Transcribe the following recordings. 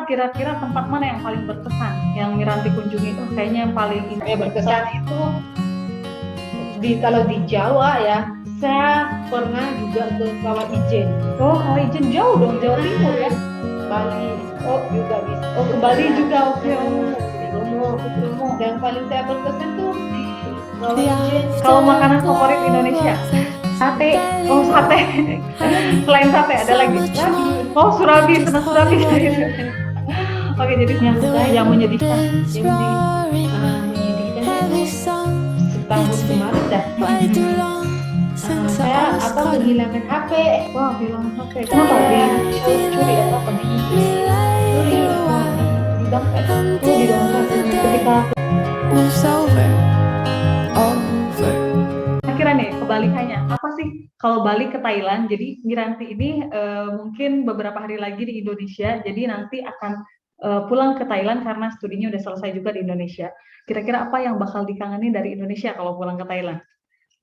kira-kira tempat mana yang paling berkesan yang Miranti kunjungi? Oh, kayaknya yang paling Berkesan itu kalau di Jawa ya, saya pernah juga ke Kawah Ijen. Oh, Kawah Ijen jauh dong, Jawa Timur ya. Bali juga bisa. Oh, ke Bali juga, oke. Di Bromo. Yang paling saya berkesan tuh di Kawah Ijen. Kalau makanan favorit Indonesia? Sate. Oh, sate. Selain sate ada lagi? Oh, surabi, senang surabi. Oke, jadi yang menyedihkan. Menyedihkan itu setahun kemarin dah. Saya kehilangan HP. Wah, bilang HP. Kenapa dia curi atau apa? Curi di dompet. Di dompet. Ketika akhirnya nih kebalikannya apa sih kalau balik ke Thailand? Jadi Miranti ini mungkin beberapa hari lagi di Indonesia, jadi nanti akan pulang ke Thailand karena studinya udah selesai juga di Indonesia. Kira-kira apa yang bakal dikangenin dari Indonesia kalau pulang ke Thailand?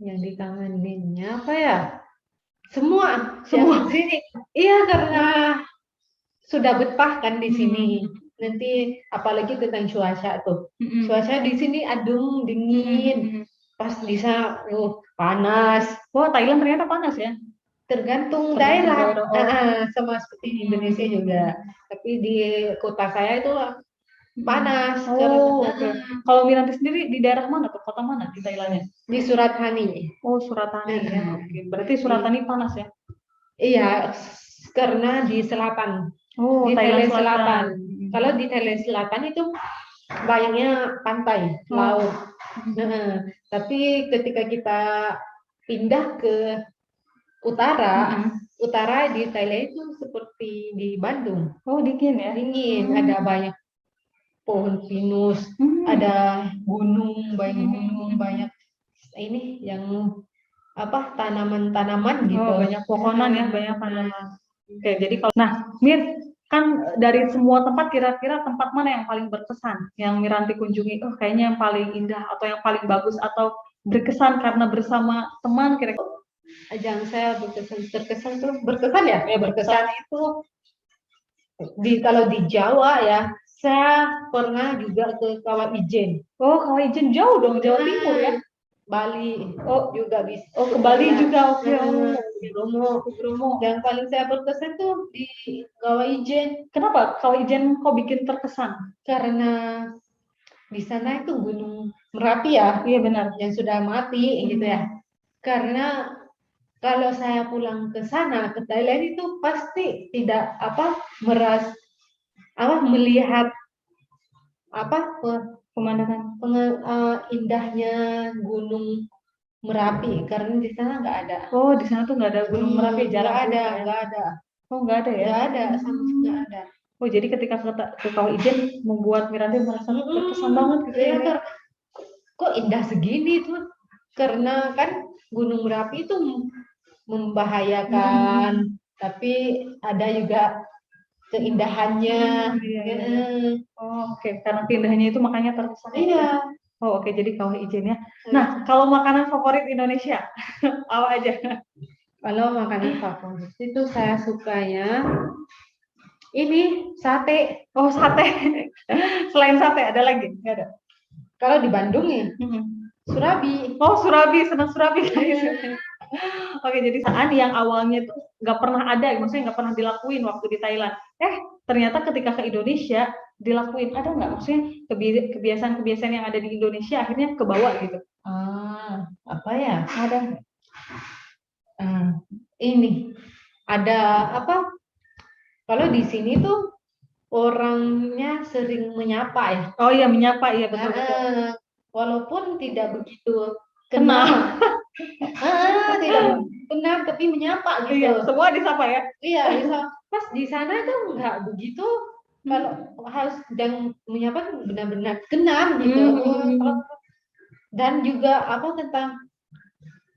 Yang dikangeninnya apa ya? Semua di sini. Iya, karena sudah betah kan di sini. Nanti apalagi tentang cuaca tuh. Cuaca di sini adem, dingin. Pas di sana panas. Wah, Thailand ternyata panas ya. Tergantung daerah. Sama seperti Indonesia juga. Tapi di kota saya itu panas. Kalau Miranti sendiri di daerah mana tuh? Kota mana di Thailandnya? Di Surattani. Oh, Surattani ya. Berarti Surattani panas ya? Iya, karena di selatan. Oh, di Thailand Selatan. Kalau di Thailand Selatan itu banyaknya pantai, laut. Tapi ketika kita pindah ke utara, di Thailand itu seperti di Bandung. Oh, dingin ya? Dingin, ada banyak pohon pinus, ada gunung, banyak ini yang tanaman-tanaman gitu. Banyak pohonan ya, banyak tanaman. Oke, jadi kalau Mir kan dari semua tempat kira-kira tempat mana yang paling berkesan yang Miranti kunjungi? Oh, kayaknya yang paling indah atau yang paling bagus atau berkesan karena bersama teman kira-kira. Yang saya berkesan ya? Berkesan itu kalau di Jawa ya, saya pernah juga ke Kawah Ijen. Oh, Kawah Ijen jauh dong, Jawa Timur ya. Bali juga bisa. Oh, ke Bali juga, oke. Di Bromo. Yang paling saya berkesan tuh di Kawah Ijen. Kenapa Kawah Ijen kok bikin terkesan? Karena di sana itu Gunung Merapi ya. Iya benar. Yang sudah mati gitu ya. Karena kalau saya pulang ke sana ke Thailand itu pasti tidak melihat pemandangan indahnya Gunung Merapi karena di sana nggak ada. Oh, di sana tuh nggak ada Gunung Merapi, jarang ada. Nggak ada. Oh, nggak ada ya? Nggak ada, sama sekali nggak ada. Oh, jadi ketika ke Kawah Ijen membuat Miranti merasa terkesan banget gitu ya? Kok indah segini tuh? Karena kan Gunung Merapi itu membahayakan, tapi ada juga keindahannya. Oh, oke. Karena keindahannya itu makanya terkesan. Iya. Oh, oke. Jadi Kawah Ijen ya. Nah, kalau makanan favorit Indonesia apa aja? Kalau makanan favorit itu saya sukanya ini sate. Oh, sate. Selain sate ada lagi? Nggak ada. Kalau di Bandung ya, surabi. Oh, surabi, senang surabi. Oke, jadi saat yang awalnya tuh nggak pernah ada, maksudnya nggak pernah dilakuin waktu di Thailand. Ternyata ketika ke Indonesia dilakuin. Ada nggak? Maksudnya kebiasaan-kebiasaan yang ada di Indonesia akhirnya kebawa gitu. Apa ya? Ada. Ini ada kalau di sini tuh orangnya sering menyapa ya. Oh iya, menyapa ya, betul. Walaupun tidak begitu kenal. Tidak kenal tapi menyapa gitu. Iya, semua disapa ya. Iya, pas di sana itu nggak begitu. Kalau harus dan menyapa benar-benar kenal gitu. Dan juga tentang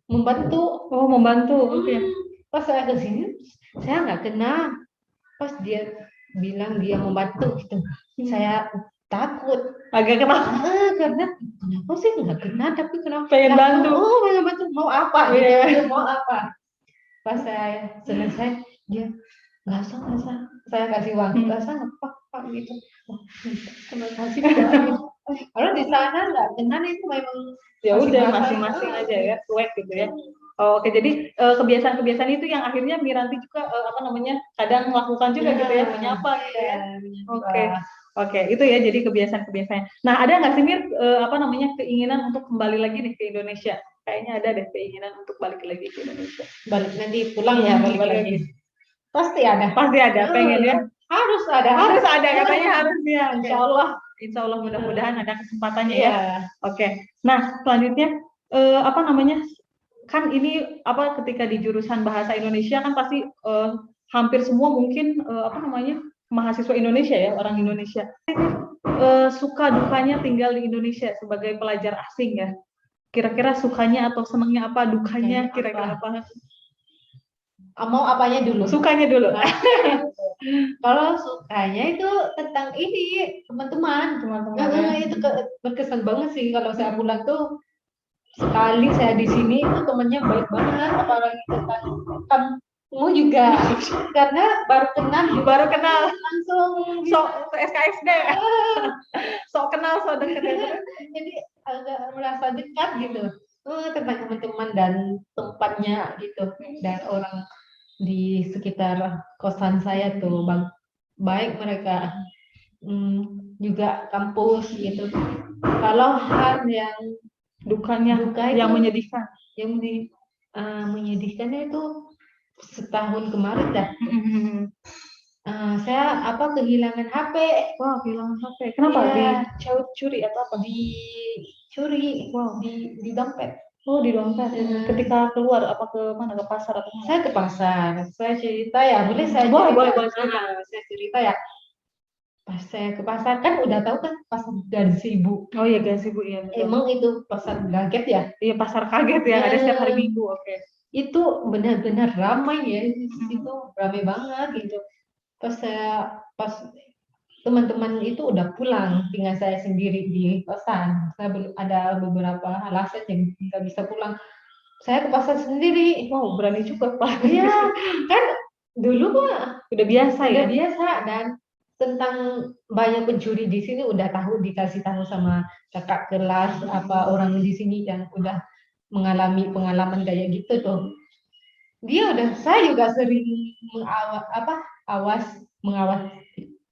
membantu. Oh, membantu. Oke. Pas saya ke sini saya nggak kenal. Pas dia bilang dia membantu gitu, saya takut, agak kenal karena kenapa sih nggak kenal tapi kenapa pengen bantu. Pengen bantu, mau apa gitu, mau apa. Pas saya selesai dia nggak usah, saya kasih uang, nggak usah, Pak gitu. Oh, terima kasih Mbak. Kalau di sana nggak kenal itu memang Ya udah masing-masing. masing-masing aja ya, cuek gitu ya. Oh, oke, jadi kebiasaan-kebiasaan itu yang akhirnya Miranti juga kadang melakukan juga gitu ya, menyapa gitu ya. Oke, oke, itu ya jadi kebiasaan-kebiasaan. Nah, ada nggak sih Mir keinginan untuk kembali lagi nih ke Indonesia? Kayaknya ada deh keinginan untuk balik lagi ke Indonesia. Balik nanti pulang ya, balik lagi. Pasti ada. Pasti ada, pengen ya. Harus ada. Harus ada, katanya harus ya. Insya Allah. Insya Allah mudah-mudahan ada kesempatannya Iya. ya. Oke. Nah, selanjutnya kan ini ketika di jurusan bahasa Indonesia kan pasti hampir semua mungkin mahasiswa Indonesia ya, orang Indonesia. Suka dukanya tinggal di Indonesia sebagai pelajar asing ya. Kira-kira sukanya atau senangnya apa, dukanya kira-kira apa? Mau apanya dulu? Sukanya dulu. Kalau sukanya itu tentang ini teman-teman. Itu berkesan banget sih kalau saya pulang tuh. Sekali saya di sini itu temannya baik banget, apalagi tentang kamu juga karena baru kenal langsung sok SKSD sok kenal sok dekat. Jadi agak merasa dekat gitu tentang teman-teman dan tempatnya gitu, dan orang di sekitar kosan saya tuh baik mereka, juga kampus gitu. Kalau hal yang dukanya yang menyedihkan, menyedihkannya itu setahun kemarin dah. Saya kehilangan HP. Wah, kehilangan HP. Kenapa? Iya. Dicuri atau apa? Dicuri. Wow. Di dompet. Oh, di dompet. Ketika keluar apa ke mana? Ke pasar atau mana? Saya ke pasar. Saya cerita ya, boleh saya cerita? Boleh. Saya cerita ya. Pas saya ke pasar kan udah tahu kan pasar Gazebo. Oh iya, Gazebo ya. Emang itu pasar kaget ya? Iya, pasar kaget ya. Ada setiap hari Minggu. Oke. Itu benar-benar ramai ya. Itu ramai banget gitu. Pas teman-teman itu udah pulang, tinggal saya sendiri di kosan. Saya belum ada beberapa alasan yang nggak bisa pulang. Saya ke pasar sendiri. Wow, berani juga Pak. Iya, kan dulu mah udah biasa ya. Udah biasa, dan tentang banyak pencuri di sini udah dikasih tahu sama kakak kelas apa orang di sini yang udah mengalami pengalaman kayak gitu tuh. Saya juga sering mengawas.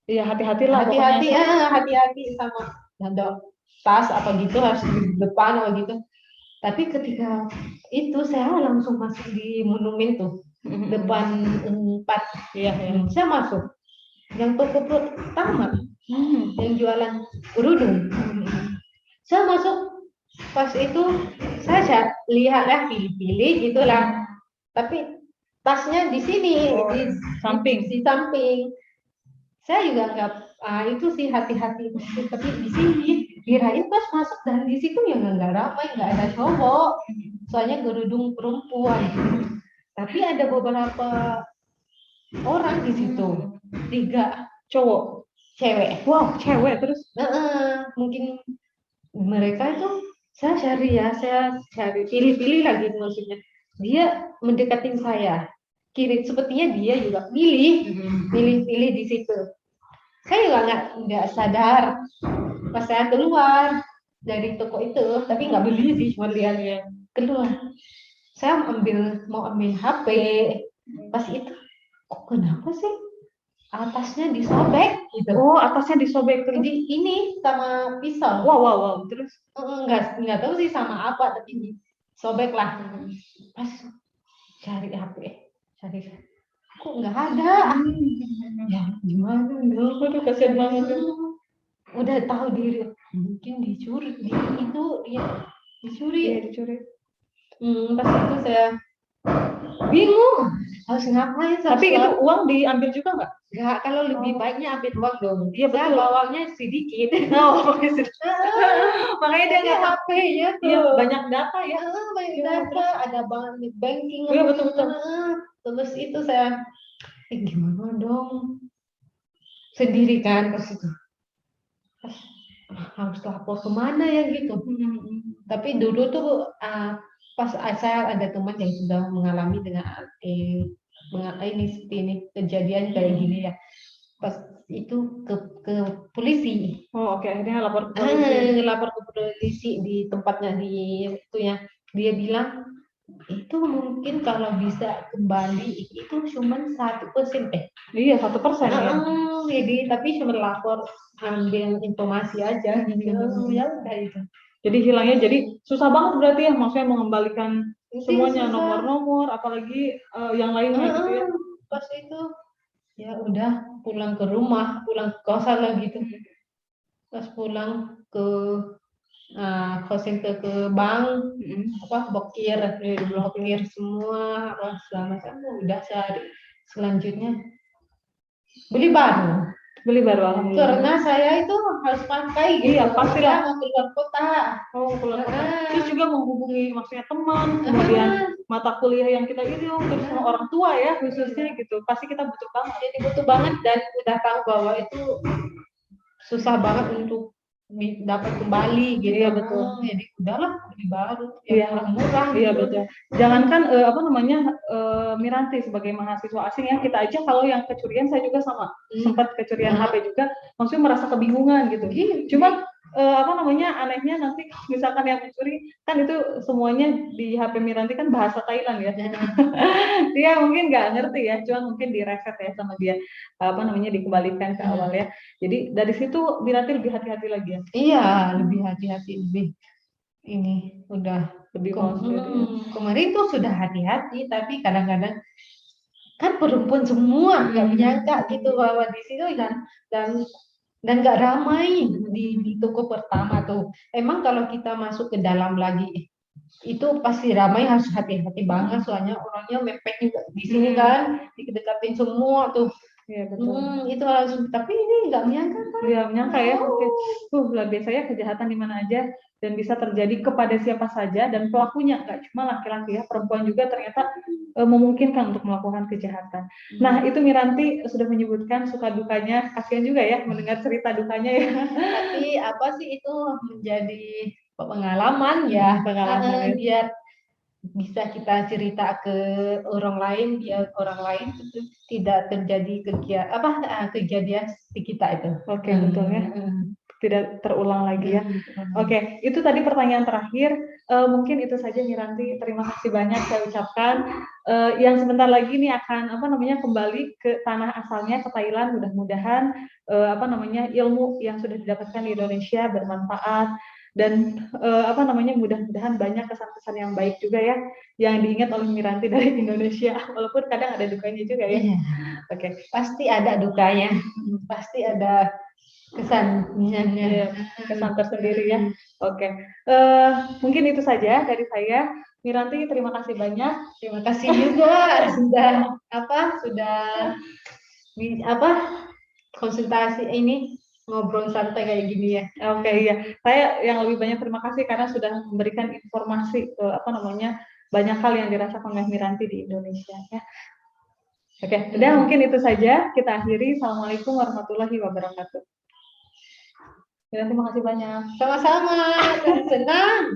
Iya, hati-hatilah. Hati-hati sama tas apa gitu harus di depan apa gitu. Tapi ketika itu saya langsung masuk di monumen tuh depan 4. Iya. Saya masuk yang toko pertama yang jualan kerudung. Saya masuk, pas itu saya lihat ya, pilih-pilih gitulah, tapi tasnya di sini, di samping. Saya juga nggak itu sih hati-hati, tapi di sini kirain pas masuk dan di situ ya nggak ramai, nggak ada cowok, soalnya kerudung perempuan. Tapi ada beberapa orang di situ, 3 cowok, cewek. Wow, cewek terus? Mungkin mereka itu saya cari pilih-pilih lagi, maksudnya dia mendekatin saya, sepertinya dia juga pilih-pilih di situ. Saya juga nggak sadar pas saya keluar dari toko itu, tapi nggak beli sih, cuma lihat keluar. Saya mau ambil HP, pas itu kok kenapa sih atasnya disobek gitu. Oh, atasnya disobek terus. Jadi ini sama pisau. Wow. Terus nggak tahu sih sama apa, tapi disobek lah. Pas cari HP, kok nggak ada. Ya gimana? Aduh, kasihan banget. Udah tahu diri mungkin dicuri. Dicuri. Pas itu saya bingung harus ngapain. Tapi itu uang diambil juga nggak? Nggak, kalau lebih baiknya ambil uang dong. Iya, betul. Bawanya sedikit. Makanya dia nggak HP-nya tuh. Iya, banyak data ya. Banyak data, ada banking. Iya, betul. Terus itu saya gimana dong? Sendiri kan pas itu. Harus lapor kemana ya gitu. Tapi dulu tuh pas saya ada teman yang sudah mengalami dengan ini kejadian kayak gini ya. pas itu ke polisi. Oh, oke, akhirnya lapor ke polisi. Lapor ke polisi di tempatnya di itu ya. Dia bilang itu mungkin kalau bisa kembali itu cuma 1%. Iya, 1% ya. Jadi tapi cuma lapor ambil informasi aja gitu. Ya udah itu. Jadi hilangnya, jadi susah banget berarti ya, maksudnya mengembalikan Itu semuanya, susah. nomor-nomor, apalagi yang lainnya gitu ya. Pas itu ya udah pulang ke rumah, pulang ke kosan lah gitu. Pas pulang ke call center ke bank, blokir semua apa segala macam, udah sehari selanjutnya beli baru Alhamdulillah. karena saya itu harus pakai gitu. Iya, pastilah. Mau keluar kota. Keluar kota. Terus juga menghubungi maksudnya teman, kemudian mata kuliah yang kita ini, terus sama orang tua ya khususnya gitu. Pasti kita butuh banget. Jadi butuh banget dan udah tahu bahwa itu susah banget untuk dapat kembali gitu. Iya, betul. Jadi udahlah beli baru Iya. murah. Iya, betul. Jangankan Miranti sebagai mahasiswa asing ya, kita aja kalau yang kecurian, saya juga sama sempat kecurian HP juga, maksudnya merasa kebingungan gitu. Cuman anehnya nanti kalau misalkan yang mencuri kan itu semuanya di HP Miranti kan bahasa Thailand ya. Dia mungkin nggak ngerti ya, cuman mungkin direset ya sama dia, dikembalikan ke awal ya. Jadi dari situ Miranti lebih hati-hati lagi ya. Iya, lebih hati-hati, lebih ini udah lebih kemarin tuh sudah hati-hati, tapi kadang-kadang kan perempuan semua nggak menyangka gitu bahwa di situ dan nggak ramai di toko pertama tuh. Emang kalau kita masuk ke dalam lagi itu pasti ramai, harus hati-hati banget soalnya orangnya mepet juga di sini kan, didekatin semua tuh. Iya, betul. Itu harus, tapi ini nggak menyangka kan? Nggak menyangka ya, oke. Luar biasa ya, kejahatan di mana aja dan bisa terjadi kepada siapa saja, dan pelakunya nggak cuma laki-laki ya, perempuan juga ternyata memungkinkan untuk melakukan kejahatan. Nah, itu Miranti sudah menyebutkan suka dukanya, kasihan juga ya mendengar cerita dukanya ya. Tapi apa sih itu menjadi pengalaman ya, biar bisa kita cerita ke orang lain, biar orang lain itu tidak terjadi kejadian di kita itu. Oke, betul ya. Tidak terulang lagi ya. Oke, itu tadi pertanyaan terakhir. Mungkin itu saja Miranti. Terima kasih banyak saya ucapkan. Yang sebentar lagi nih akan kembali ke tanah asalnya, ke Thailand. Mudah-mudahan ilmu yang sudah didapatkan di Indonesia bermanfaat, dan mudah-mudahan banyak kesan-kesan yang baik juga ya yang diingat oleh Miranti dari Indonesia, walaupun kadang ada dukanya juga ya. Oke. Pasti ada dukanya, pasti ada kesannya, kesan tersendiri ya. Oke. Mungkin itu saja dari saya. Miranti, terima kasih banyak. Terima kasih juga sudah konsultasi ini, ngobrol santai kayak gini ya. Oke, iya. Saya yang lebih banyak terima kasih karena sudah memberikan informasi banyak hal yang dirasakan oleh Miranti di Indonesia ya. Oke, udah mungkin itu saja kita akhiri. Assalamualaikum warahmatullahi wabarakatuh. Terima kasih banyak. Sama-sama. Senang.